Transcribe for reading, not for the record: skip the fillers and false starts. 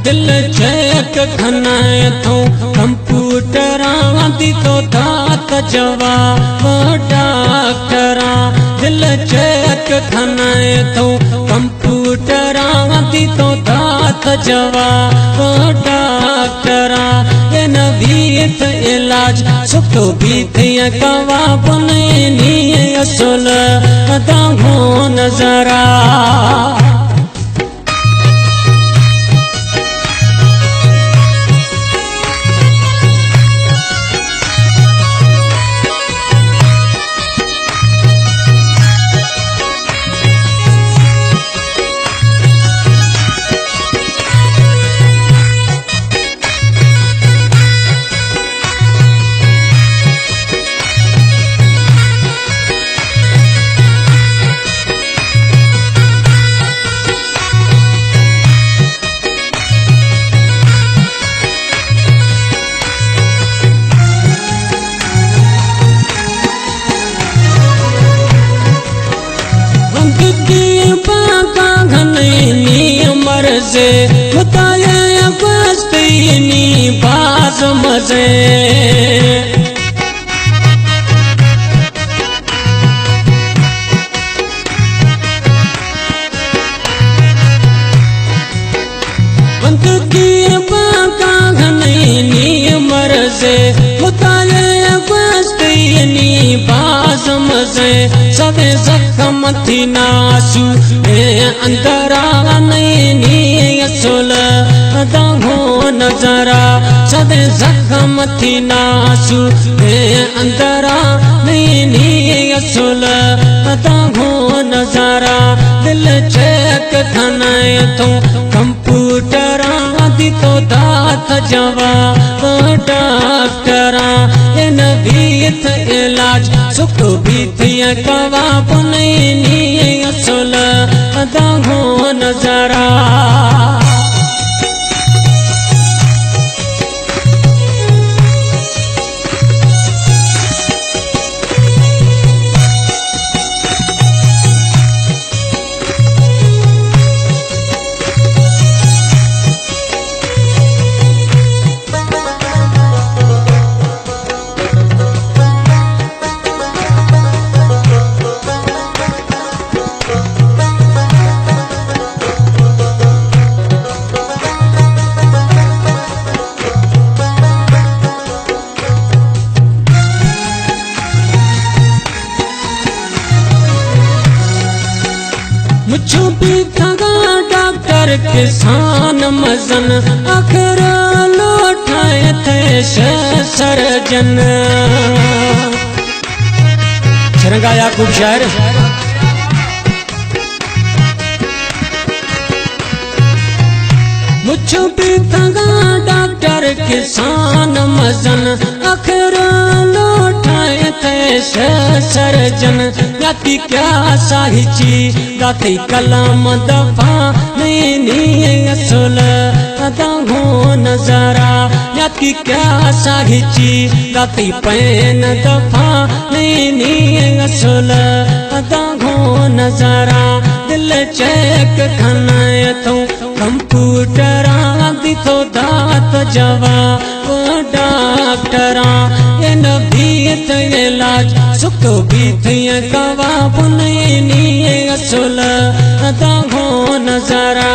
दिल चेक खनाए थो कंप्यूटरां दी तो दात जवाब डॉक्टरा दिल चेक खनाए थो कंप्यूटरां दी तो दात जवाब डॉक्टरा ये नवीत इलाज सुठो भी थिए कवा पुननी असुल दागो नजरा मर्जे मुताया बस्तीनी बाज मजे बंदगी बाका घनैनी मर्जे मुताया बस्तीनी बाज मजे सदे जख्म थी नासू अंदरा नैनी असुल दागो नजरा सदे जख्म थी नासू अंदरा नैनी असुल दागो नजरा दिल चेक खनाए थो कंप्यूटरां दी तो दात जवाब डॉक्टरा ये नवीत इलाज सुठो भी थिए कवा पुननी असुल दागो नजरा मुझो भी थगा डॉक्टर किसान मजन आखिर लौटाए थे सर्जन शरंगा याकूब शायर मुझो भी थगा डॉक्टर किसान मजन आखिर लौटाए थे सर्जन गाती क्या साहिची गाती कलम दफा नैनी असुल दागो नजरा गाती क्या साहिची गाती पैन दफा नैनी असुल दागो नजरा दिल चेक खनाए थो कंप्यूटरां दी तो दात जवाब डॉक्टरा ये नवीत इलाज सुठो भी थिए कवा पुननी असुल दागो नजरा